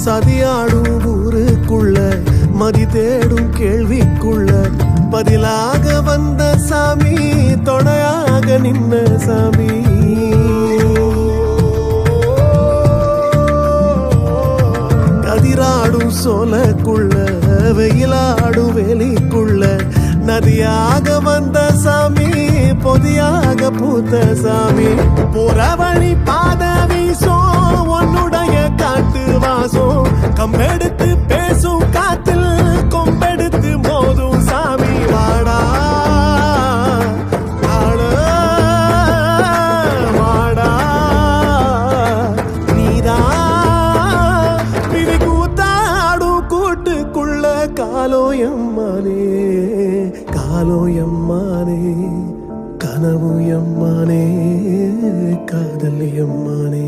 சதியாடும் ஊருக்குள்ள மதி தேடும் கேள்விக்குள்ள பதிலாக வந்த சாமி, தொடையாக நின்ன சாமி. கதிராடும் சோலக்குள்ள வெயிலாடும் வேலிக்குள்ள நதியாக வந்த சாமி, பொதியாக பூத்த சாமி. புறவழி பாத வீசும் உன்னுடைய காட்டு வாசம், கம்பெடுத்து பேசும் காத்தில் கொம்பெடுத்து மோதும் சாமி. வாடா வாடா நீதான் விதி கூத்தாடும் கூட்டுக்குள்ள காலோயம்மானே, காலோயம்மானே, கனவு எம்மானே, காதல் எம்மானே.